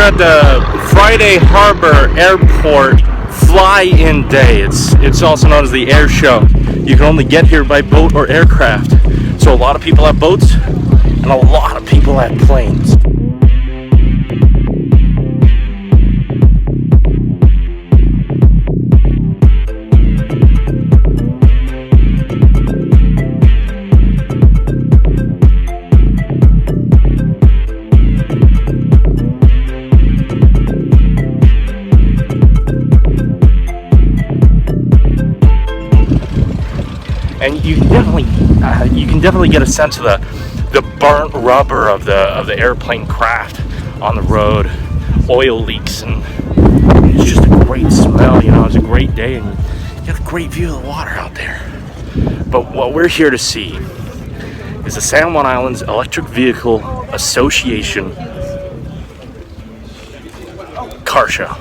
here at the Friday Harbor Airport fly-in day. It's also known as the air show. You can only get here by boat or aircraft. So a lot of people have boats and a lot of people have planes. And you can definitely get a sense of the burnt rubber of the airplane craft on the road, oil leaks, and it's just a great smell. You know, it's a great day, and you get a great view of the water out there. But what we're here to see is the San Juan Islands Electric Vehicle Association car show.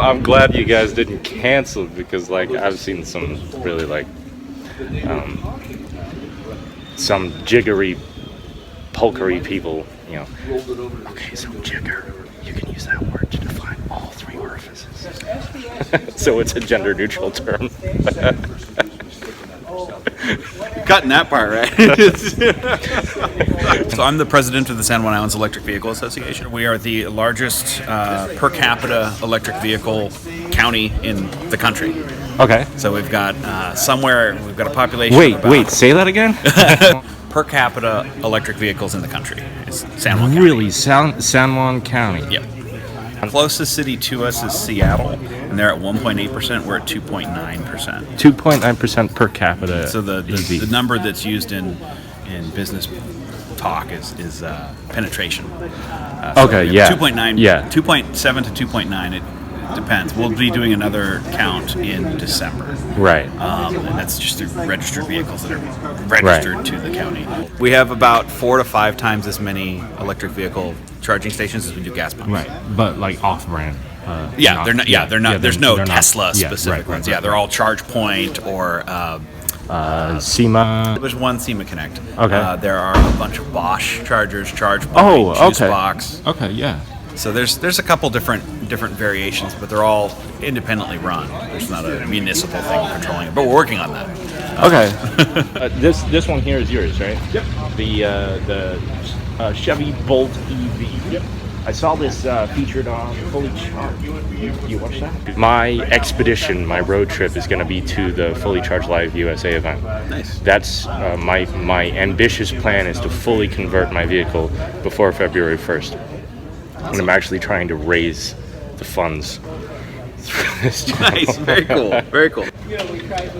I'm glad you guys didn't cancel, because like I've seen some really like some jiggery pokery people, you know. Okay, so jigger, you can use that word to define all three orifices. So it's a gender neutral term. Cutting that part, right? So I'm the president of the San Juan Islands Electric Vehicle Association. We are the largest per capita electric vehicle county in the country. Okay. So we've got we've got a population. Wait, say that again. Per capita electric vehicles in the country is San Juan County. Really, San Juan County. Yep. The closest city to us is Seattle, and they're at 1.8%. We're at 2.9%. 2.9% per capita. So the number that's used in business talk is penetration. Okay, yeah. 2.9. Yeah. 2.7 to 2.9. It depends. We'll be doing another count in December. Right. And that's just through registered vehicles that are registered to the county. We have about 4 to 5 times as many electric vehicle charging stations as we do gas pumps. Right, but like off-brand. They're not. There's no Tesla specific right, ones. They're all ChargePoint or. SEMA. There's one SEMA Connect. Okay. There are a bunch of Bosch chargers, ChargePoint, Juicebox. Okay, yeah. So there's a couple different variations, but they're all independently run. There's not a municipal thing controlling it, but we're working on that. Okay. This one here is yours, right? Yep. The Chevy Bolt EV. Yep. I saw this featured on Fully Charged. You watched that? My expedition, my road trip, is going to be to the Fully Charged Live USA event. Nice. That's my ambitious plan is to fully convert my vehicle before February 1st. And I'm actually trying to raise the funds through this channel. Nice, very cool, very cool.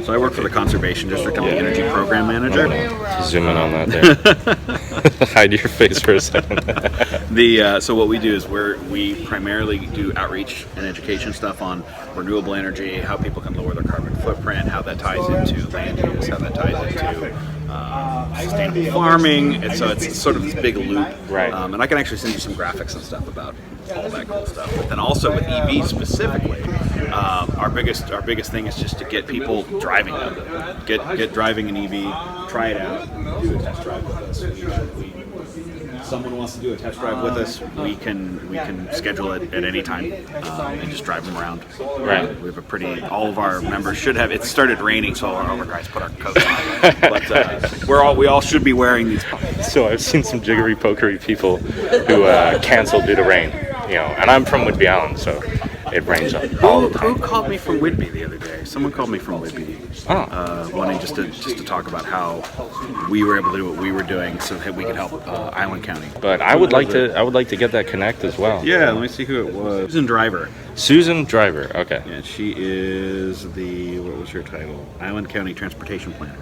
So I work for the Conservation District. I'm the Energy Program Manager. Zoom in on that there. Hide your face for a second. So what we do is we primarily do outreach and education stuff on renewable energy, how people can lower their carbon footprint, how that ties into land use, how that ties into sustainable farming, and so it's sort of this big loop. Right. And I can actually send you some graphics and stuff about all that cool stuff. But then also with EVs specifically, our biggest thing is just to get people driving them. Get driving an EV, try it out, do a test drive with us. Someone wants to do a test drive with us, we can schedule it at any time and just drive them around. Right. We have all of our members should have. It started raining, so all our older guys put our coats on. But we all should be wearing these. So I've seen some jiggery pokery people who canceled due to rain. You know, and I'm from Whidbey Island, so it rains all the Who time. called me from Whidbey the other day? Someone called me from Whidbey, wanting just to talk about how we were able to do what we were doing so that we could help Island County. But I would like to get that connect as well. Yeah, let me see who it was. Susan Driver. Susan Driver. Okay. Yeah, she is what was her title? Island County Transportation Planner.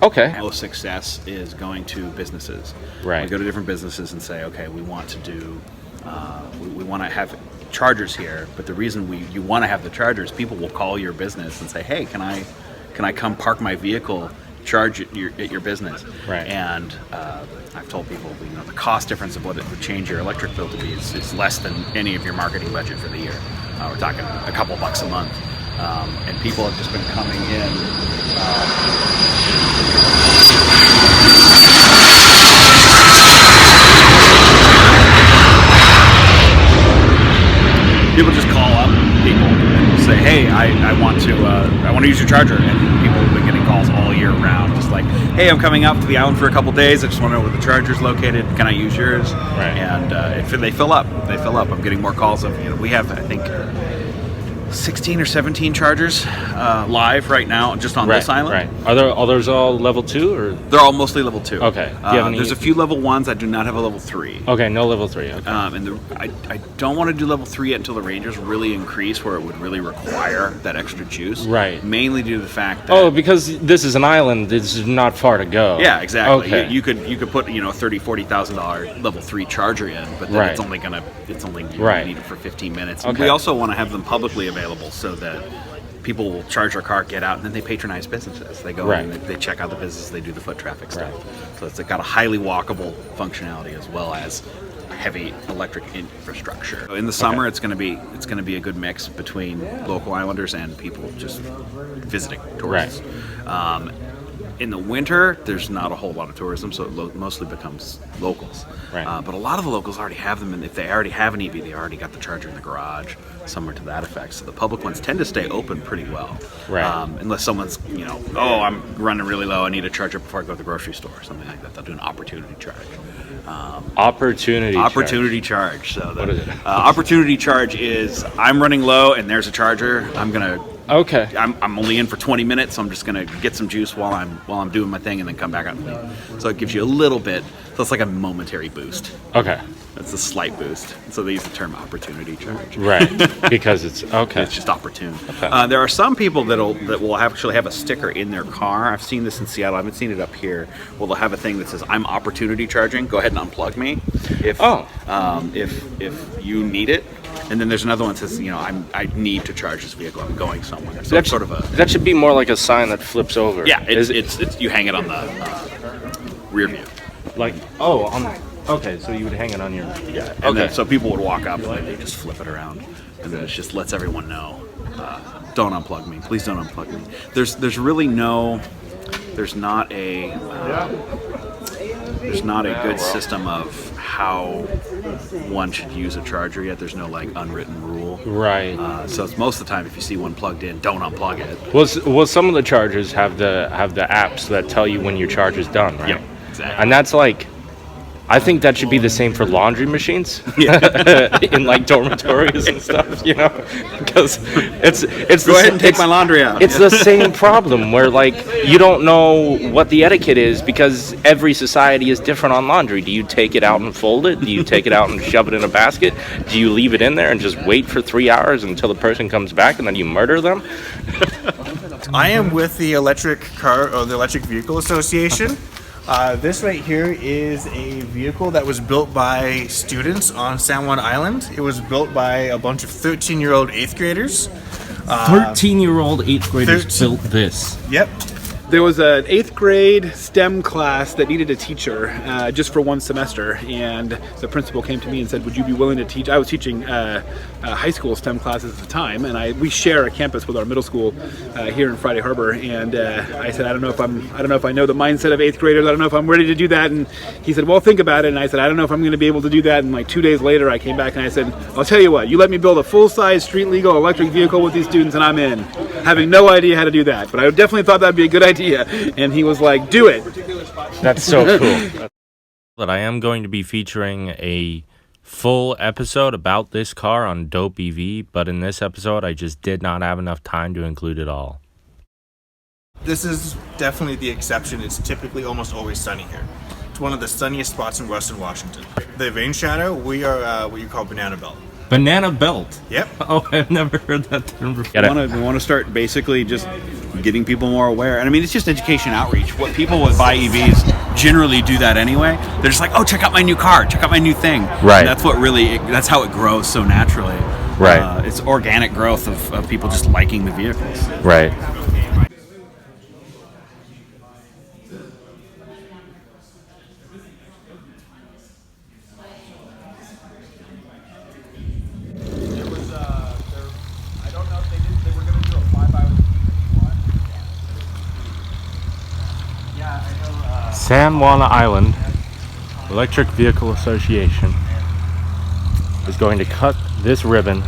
Okay. Most success is going to businesses. Right. We go to different businesses and say, okay, we want to do, we want to have chargers here, but the reason you want to have the chargers, people will call your business and say, hey, can I come park my vehicle, charge at your business? Right. And I've told people, the cost difference of what it would change your electric bill to be is less than any of your marketing budget for the year. We're talking a couple bucks a month. And people have just been coming in. People just call up people and say, "Hey, I want to use your charger," and people have been getting calls all year round, just like, "Hey, I'm coming up to the island for a couple days. I just want to know where the charger's located. Can I use yours?" Right. And they fill up. I'm getting more calls of, we have, I think, 16 or 17 chargers live right now just on this island. Right. Are those all level 2 or? They're all mostly level 2. Okay. Do you have any? There's a few level 1s. I do not have a level 3. Okay, no level 3. Okay. And I don't want to do level 3 yet until the Rangers really increase, where it would really require that extra juice. Right. Mainly due to the fact that because this is an island, it's not far to go. yeah, exactly. Okay. You could put $30,000-$40,000 level 3 charger in, but then Right. it's only Right. need it for 15 minutes. And Okay. we also want to have them publicly available so that people will charge their car, get out, and then they patronize businesses. They go Right. in, they check out the business, they do the foot traffic stuff. Right. So it's got a highly walkable functionality as well as heavy electric infrastructure. So in the summer, it's going to be a good mix between local islanders and people just visiting, tourists. In the winter, there's not a whole lot of tourism, so it mostly becomes locals. Right. But a lot of the locals already have them, and if they already have an EV, they already got the charger in the garage, somewhere to that effect. So the public ones tend to stay open pretty well. Right. Unless someone's, I'm running really low, I need a charger before I go to the grocery store, or something like that. They'll do an opportunity charge. Opportunity charge. So What is it? Opportunity charge is, I'm running low and there's a charger. Okay. I'm only in for 20 minutes, so I'm just gonna get some juice while I'm doing my thing and then come back out and leave. So it gives you a little bit. So it's like a momentary boost. Okay. It's a slight boost. So they use the term opportunity charge. Right. Because it's okay. It's just opportune. Okay. There are some people that will actually have a sticker in their car. I've seen this in Seattle. I haven't seen it up here. Well, they'll have a thing that says, "I'm opportunity charging. Go ahead and unplug me if you need it." And then there's another one that says, I need to charge this vehicle. I'm going somewhere. So it's sort of a that should be more like a sign that flips over. yeah. It's you hang it on the rear view. Okay, so you would hang it on your Yeah. And Okay. then, so people would walk up and then they just flip it around, and then it just lets everyone know, don't unplug me. Please don't unplug me. There's really there's not a good system of how one should use a charger yet. There's no unwritten rule. Right. So it's most of the time, if you see one plugged in, don't unplug it. Well, some of the chargers have the apps that tell you when your charge is done, right? Yep, exactly. And that's I think that should be the same for laundry machines in dormitories and stuff, because it's Go ahead and take my laundry out. It's the same problem where you don't know what the etiquette is because every society is different on laundry. Do you take it out and fold it? Do you take it out and shove it in a basket? Do you leave it in there and just wait for 3 hours until the person comes back and then you murder them? I am with the Electric Vehicle Association. This right here is a vehicle that was built by students on San Juan Island. It was built by a bunch of 13-year-old 8th graders. 13-year-old 8th graders 13 built this. Yep. There was an 8th grade STEM class that needed a teacher just for one semester, and the principal came to me and said, would you be willing to teach? I was teaching high school STEM classes at the time, and we share a campus with our middle school here in Friday Harbor, and I said, I don't know if I know the mindset of 8th graders. I don't know if I'm ready to do that. And he said, well, think about it. And I said, I don't know if I'm going to be able to do that. And 2 days later, I came back and I said, I'll tell you what, you let me build a full-size street legal electric vehicle with these students and I'm in, having no idea how to do that. But I definitely thought that'd be a good idea. And he was like, do it. That's so cool. But I am going to be featuring a full episode about this car on Dope EV, but in this episode, I just did not have enough time to include it all. This is definitely the exception. It's typically almost always sunny here. It's one of the sunniest spots in Western Washington. The rain shadow, we are what you call banana belt. Banana belt? Yep. Oh, I've never heard that term before. We want to start basically just getting people more aware. And I mean, it's just education outreach. What people would buy EVs generally do that anyway. They're just like, oh, check out my new car, check out my new thing. Right. And that's how it grows so naturally. Right. It's organic growth of people just liking the vehicles. Right. San Juan Island Electric Vehicle Association is going to cut this ribbon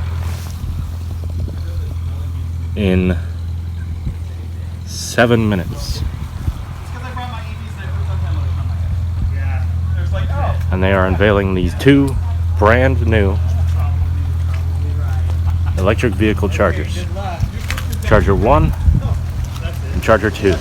in 7 minutes. And they are unveiling these 2 brand new electric vehicle chargers. Charger 1 and Charger 2.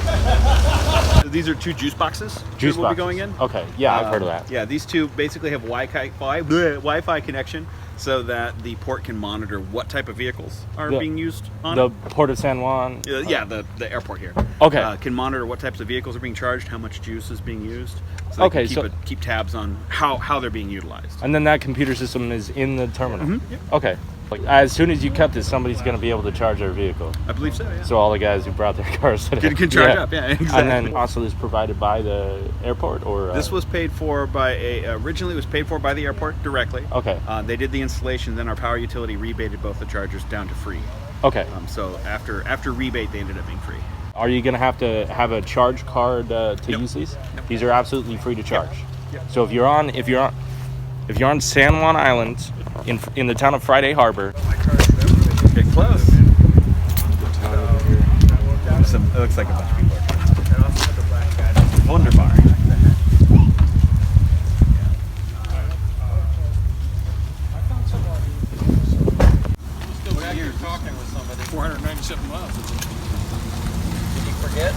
These are 2 juice boxes. Juice will boxes. be going in. Okay, yeah, I've heard of that. Yeah, these 2 basically have Wi-Fi connection, so that the port can monitor what type of vehicles are being used on the it. Port of San Juan. The airport here. Okay. Can monitor what types of vehicles are being charged, how much juice is being used. So Okay, they can keep tabs on how they're being utilized. And then that computer system is in the terminal. Mm-hmm. Yep. Okay. Like, as soon as you cut this, somebody's going to be able to charge their vehicle. I believe so. Yeah. So all the guys who brought their cars today Can charge up. Yeah, exactly. And then also is provided by the airport, or this was paid for by originally it was paid for by the airport directly. Okay. They did the installation, then our power utility rebated both the chargers down to free. Okay. So after rebate, they ended up being free. Are you going to have a charge card to use these? Yep. These are absolutely free to charge. Yep. So if you're on San Juan Island in the town of Friday Harbor. Get close. It looks like a bunch of people are Wunderbar. You're talking with somebody. 497 miles. Did you forget?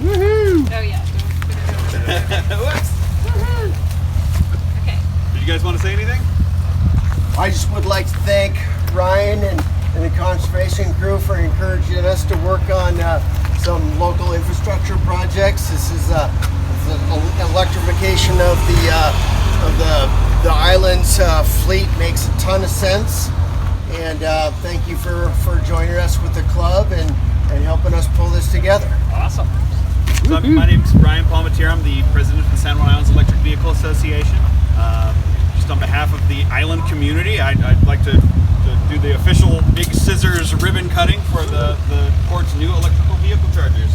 Oh yeah. Whoops. Okay. Did you guys want to say anything? I just would like to thank Ryan and the conservation crew for encouraging us to work on some local infrastructure projects. This is the electrification of the island's fleet makes a ton of sense. And thank you for joining us with the club and helping us pull this together. Awesome. So my name is Brian Palmatier. I'm the president of the San Juan Islands Electric Vehicle Association. Just on behalf of the island community, I'd like to do the official big scissors ribbon cutting for the port's new electrical vehicle chargers.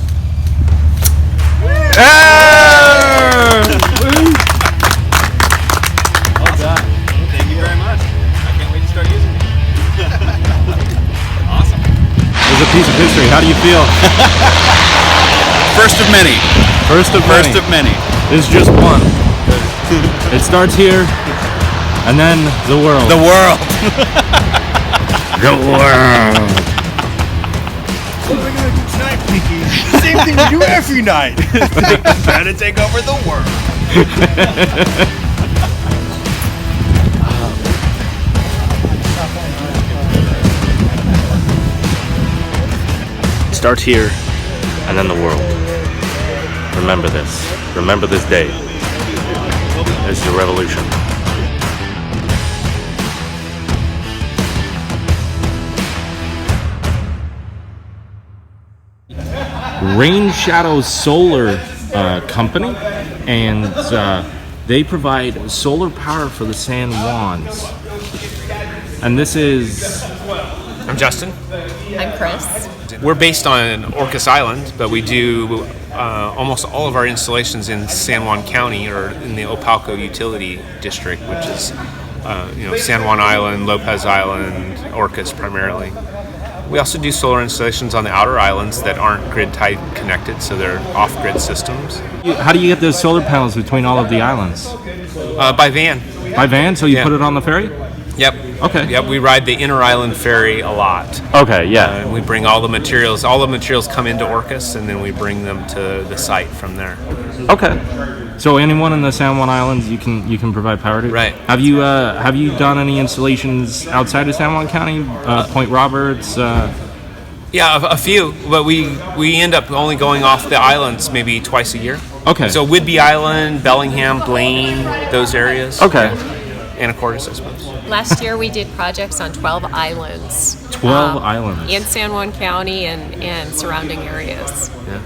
Awesome. Thank you very much. I can't wait to start using it. Awesome. There's a piece of history. How do you feel? First of many. First of many. This is just one. It starts here, and then the world. The world. The world. What are we gonna do tonight, Pinky? Same thing we do every night. Trying to take over the world. It starts here, and then the world. Remember this. Remember this day. This is a revolution. Rain Shadow Solar Company, and they provide solar power for the San Juans. And this is... I'm Justin. I'm Chris. We're based on Orcas Island, but we do almost all of our installations in San Juan County or in the Opalco Utility District, which is San Juan Island, Lopez Island, Orcas primarily. We also do solar installations on the outer islands that aren't grid tied connected, so they're off-grid systems. How do you get those solar panels between all of the islands? By van. By van? So you Yeah. put it on the ferry? Yep. Okay. Yep. We ride the inter-island ferry a lot. Okay, yeah. And we bring all the materials. All the materials come into Orcas, and then we bring them to the site from there. Okay. So anyone in the San Juan Islands, you can provide power to. Right. Have you done any installations outside of San Juan County? Point Roberts. Yeah, a few, but we end up only going off the islands maybe twice a year. Okay. So Whidbey Island, Bellingham, Blaine, those areas. Okay. Anacortes, I suppose. Last year we did projects on 12 islands. 12 islands. In San Juan County and surrounding areas. Yeah.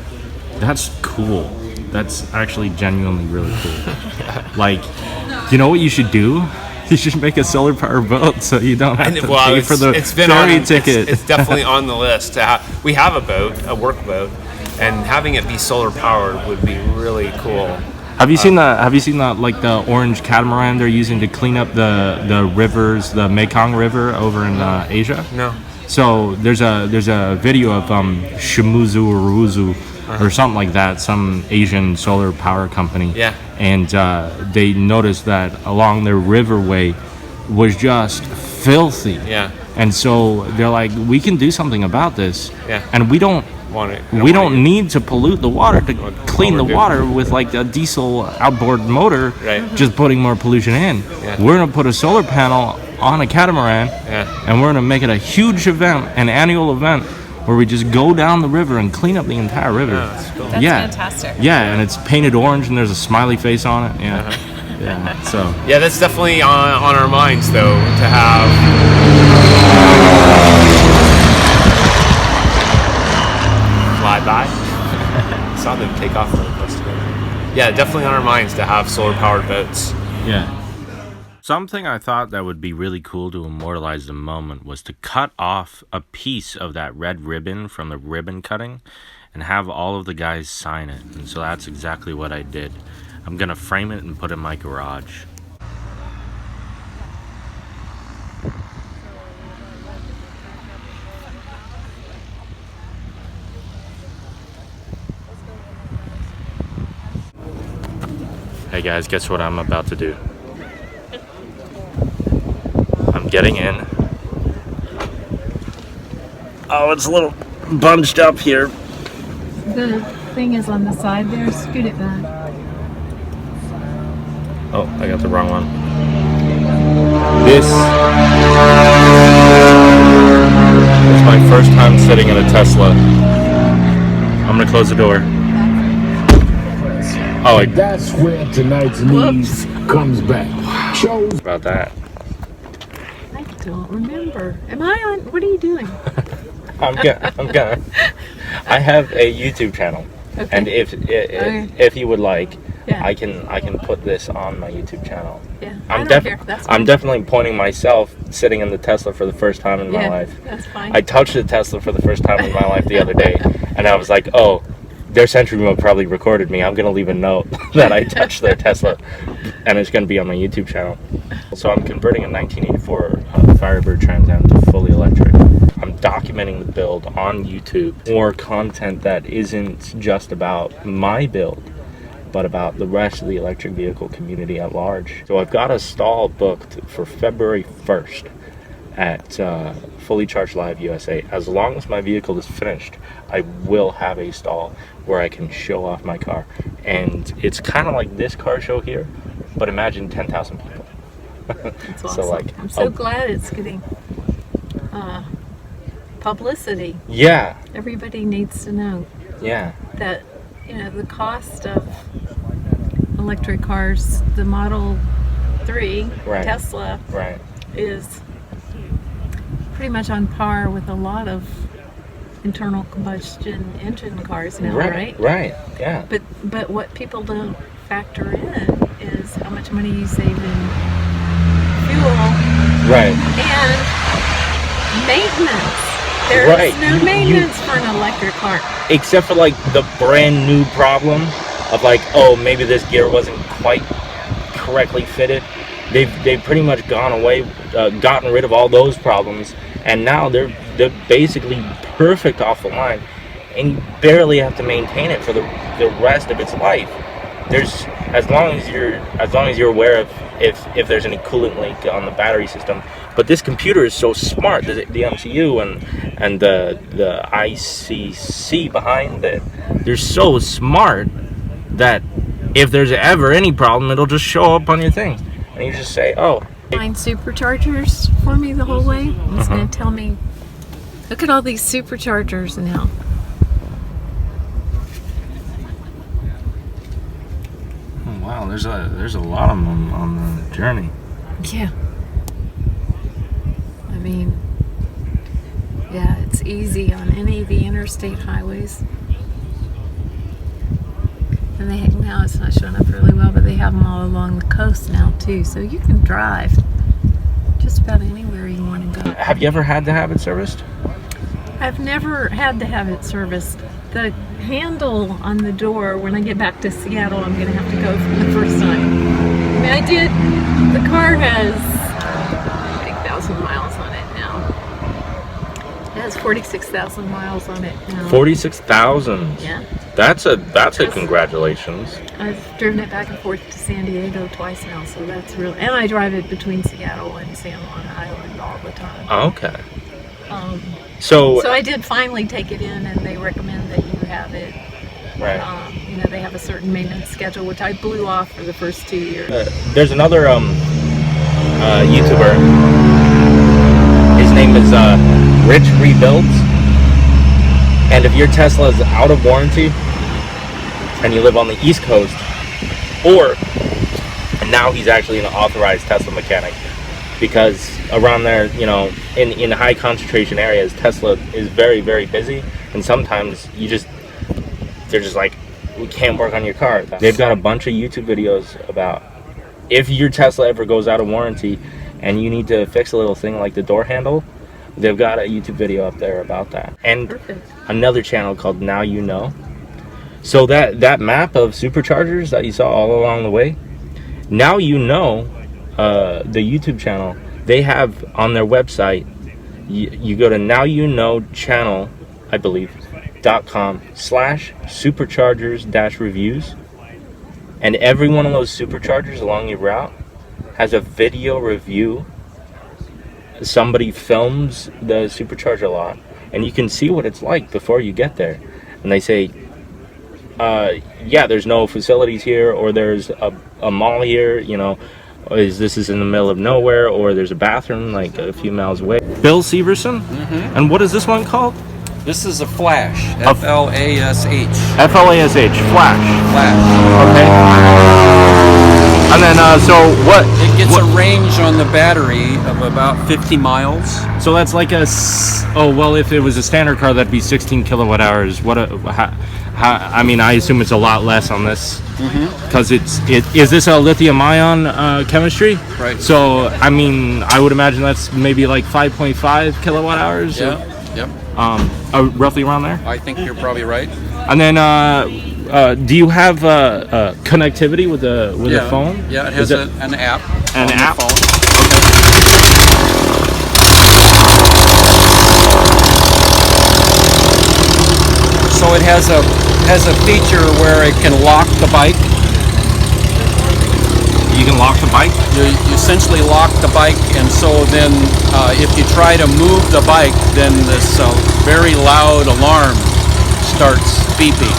That's cool. That's actually genuinely really cool. Like, you know what you should do? You should make a solar power boat so you don't have to pay for the ferry ticket. It's definitely on the list. We have a boat, a work boat, and having it be solar powered would be really cool. Have you seen that? Have you seen that? Like the orange catamaran they're using to clean up the rivers, the Mekong River over in Asia. No. So there's a video of Shimuzu or Ruzu or something like that, some Asian solar power company. Yeah. And they noticed that along their riverway was just filthy. Yeah. And so they're like, we can do something about this. Yeah. And we don't need to pollute the water to clean the water with like a diesel outboard motor, Right. just putting more pollution in. Yeah. We're going to put a solar panel on a catamaran, Yeah. and we're going to make it a huge event, an annual event, where we just go down the river and clean up the entire river. that's cool. That's fantastic. Yeah, and it's painted orange and there's a smiley face on it. Yeah. Uh-huh. Yeah. So Yeah, that's definitely on our minds, though, to have. Fly by. Saw them take off really close together. Yeah, definitely on our minds to have solar powered boats. yeah. Something I thought that would be really cool to immortalize the moment was to cut off a piece of that red ribbon from the ribbon cutting and have all of the guys sign it. And so that's exactly what I did. I'm gonna frame it and put it in my garage. Hey guys, guess what I'm about to do? I'm getting in. Oh, it's a little bunched up here. The thing is on the side there. Scoot it back. Oh, I got the wrong one. This is my first time sitting in a Tesla. I'm gonna close the door. Oh, That's where tonight's news comes back. Shows about that. I don't remember. Am I on? What are you doing? I'm gonna. I have a YouTube channel, Okay. and if you would like, Yeah. I can put this on my YouTube channel. Yeah. I'm I don't care. That's fine. I'm definitely pointing myself sitting in the Tesla for the first time in my Yeah, life. that's fine. I touched the Tesla for the first time in my life the other day, and I was like, oh, their Sentry Remote probably recorded me. I'm gonna leave a note that I touched their Tesla, and it's gonna be on my YouTube channel. So I'm converting a 1984 Firebird Trans Am to fully electric. I'm documenting the build on YouTube. More content that isn't just about my build, but about the rest of the electric vehicle community at large. So I've got a stall booked for February 1st at Fully Charged Live USA. As long as my vehicle is finished, I will have a stall where I can show off my car. And it's kind of like this car show here, but imagine 10,000 people. That's awesome. So like, I'm so glad it's getting publicity. yeah, Everybody needs to know yeah, that the cost of electric cars, the Model 3 Right. Tesla, right, is pretty much on par with a lot of internal combustion engine cars now, right? right, yeah, But what people don't factor in is how much money you save in fuel right. and maintenance. There is Right. no You- maintenance for an electric car. Except for like the brand new problem of like, oh, maybe this gear wasn't quite correctly they've pretty much gotten rid of all those problems, and now they're they're basically perfect off the line, and you barely have to maintain it for the rest of its life. There's as long as you're aware of if there's any coolant leak on the battery system. But this computer is so smart, the MCU and the ICC behind it, they're so smart that if there's ever any problem, it'll just show up on your thing, and you just say, "Oh." Find superchargers for me the whole way. It's going to tell me, look at all these superchargers now. Oh, wow, there's a lot of them on the journey. Yeah. I mean, yeah, it's easy on any of the interstate highways. And now it's not showing up really well, but they have them all along the coast now too, so you can drive just about anywhere you want to go. Have you ever had to have it serviced? I've never had to have it serviced. The handle on the door, when I get back to Seattle, I'm going to have to go for the first time. I mean, I did, the car has 8,000 miles on it now. It has 46,000 miles on it now. 46,000. Yeah. That's a congratulations. I've driven it back and forth to San Diego twice now, so that's real. And I drive it between Seattle and San Juan Island all the time. Okay. So I did finally take it in, and they recommend that you have it. Right. You know, they have a certain maintenance schedule, which I blew off for the first 2 years. There's another YouTuber. His name is Rich Rebuilds. And if your Tesla is out of warranty and you live on the East Coast, or now he's actually an authorized Tesla mechanic, because around there, you know, in high concentration areas, Tesla is very, very busy, and sometimes they're just like, we can't work on your car. They've got a bunch of YouTube videos about if your Tesla ever goes out of warranty and you need to fix a little thing like the door handle. They've got a YouTube video up there about that, and Perfect. Another channel called Now You Know. So that map of superchargers that you saw all along the way, Now You Know, the YouTube channel, they have on their website. You go to Now You Know channel, I believe, .com/superchargers-reviews, and every one of those superchargers along your route has a video review. Somebody films the supercharger lot, and you can see what it's like before you get there. And they say, yeah, there's no facilities here, or there's a mall here, you know, this is in the middle of nowhere, or there's a bathroom like a few miles away. Bill Severson? And what is this one called? This is a Flash. F-L-A-S-H. F-L-A-S-H. Flash. Flash. Okay. And then, so what? It gets a range on the battery of about 50 miles. So that's like if it was a standard car, that'd be 16 kilowatt hours. I mean, I assume it's a lot less on this, because is this a lithium-ion chemistry? Right. So, I mean, I would imagine that's maybe like 5.5 kilowatt hours. Yeah. Yep. Roughly around there. I think you're probably right. And then, do you have connectivity with the phone? Yeah, it has an app. An app. The phone. So it has a feature where it can lock the bike. You can lock the bike? You essentially lock the bike, and so then if you try to move the bike, then this very loud alarm starts beeping.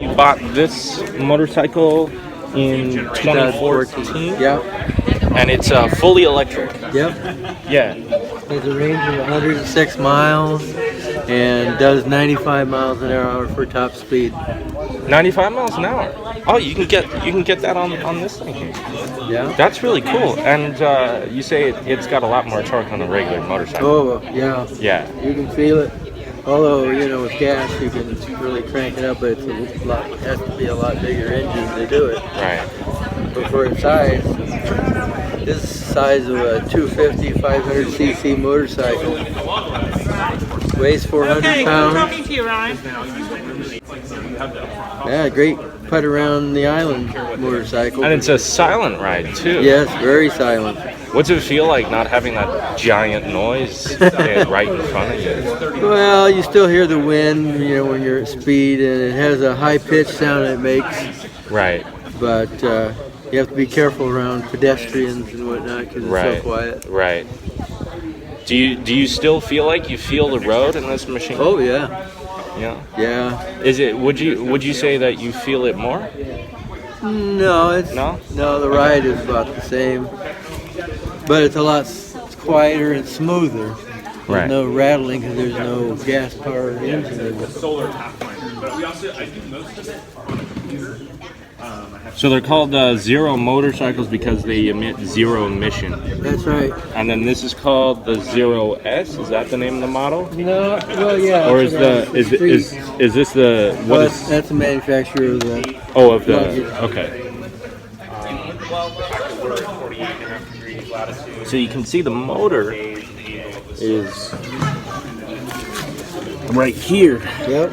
You bought this motorcycle in 2014. Yeah. And it's fully electric. Yep. Yeah. Has a range of 106 miles and does 95 miles an hour for top speed. 95 miles an hour. Oh, you can get that on this thing here. Yeah. That's really cool. And you say it's got a lot more torque than a regular motorcycle. Oh, yeah. Yeah. You can feel it. Although, you know, with gas you can really crank it up, but it's a lot, it has to be a lot bigger engine to do it. Right. But for its size, this is the size of a 250, 500cc motorcycle. Weighs 400 pounds. Talking to you, Ryan. Yeah, great put around the island motorcycle. And it's a silent ride too. Yes, very silent. What's it feel like not having that giant noise right in front of you? Well, you still hear the wind, you know, when you're at speed, and it has a high-pitched sound it makes. Right. But you have to be careful around pedestrians and whatnot because it's so quiet. Right. Do you still feel like you feel the road in this machine? Oh yeah. Yeah. Yeah. Is it? Would you say that you feel it more? No, no. The ride is about the same, but it's a lot quieter and smoother. There's Right. no rattling because there's no gas-powered engine. So they're called zero motorcycles because they emit zero emission. That's right. And then this is called the Zero S. Is that the name of the model? No, well, yeah. Or is this the what is? That's the manufacturer of the. Oh, of the okay. So you can see the motor is right here. Yep.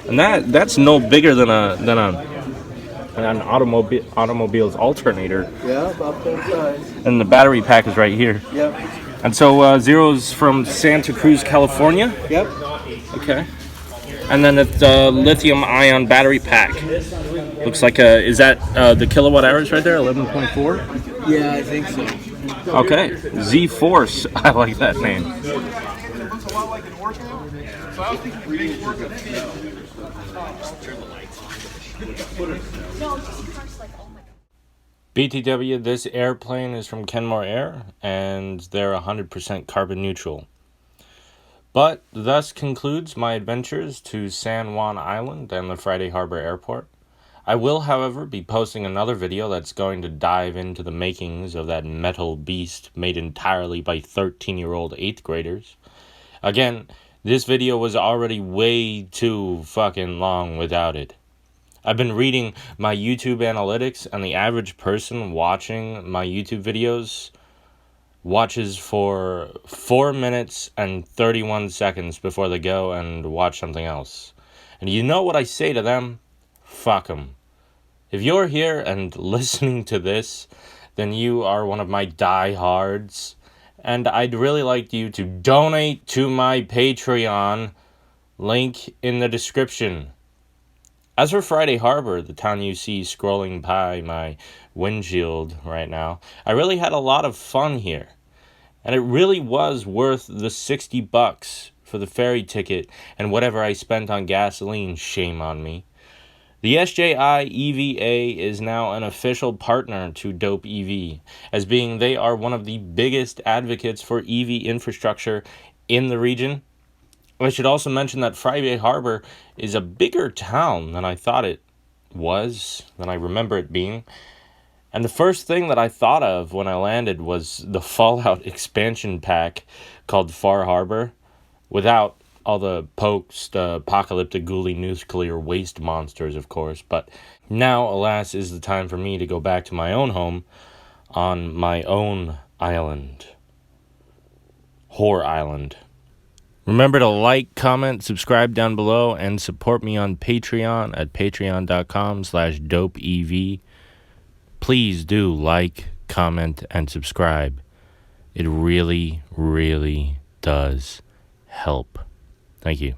And that's no bigger than an automobile's alternator. Yeah, about that size. And the battery pack is right here. Yep. And so Zero's from Santa Cruz, California. Yep. Okay. And then it's lithium-ion battery pack. Looks like is that the kilowatt hours right there? 11.4. Yeah, I think so. Okay. Z-Force. I like that name. BTW, this airplane is from Kenmore Air, and they're 100% carbon neutral. But thus concludes my adventures to San Juan Island and the Friday Harbor Airport. I will, however, be posting another video that's going to dive into the makings of that metal beast made entirely by 13-year-old 8th graders. Again, this video was already way too fucking long without it. I've been reading my YouTube analytics, and the average person watching my YouTube videos watches for 4 minutes and 31 seconds before they go and watch something else. And you know what I say to them? Fuck them. If you're here and listening to this, then you are one of my diehards, and I'd really like you to donate to my Patreon, link in the description. As for Friday Harbor, the town you see scrolling by my windshield right now, I really had a lot of fun here. And it really was worth the $60 for the ferry ticket and whatever I spent on gasoline, shame on me. The SJI EVA is now an official partner to Dope EV, as being they are one of the biggest advocates for EV infrastructure in the region. I should also mention that Friday Harbor is a bigger town than I thought it was, than I remember it being. And the first thing that I thought of when I landed was the Fallout expansion pack called Far Harbor, without all the post-apocalyptic ghouly nuclear waste monsters, of course. But now, alas, is the time for me to go back to my own home on my own island. Whore Island. Remember to like, comment, subscribe down below, and support me on Patreon at patreon.com/dopeev. Please do like, comment, and subscribe. It really, really does help. Thank you.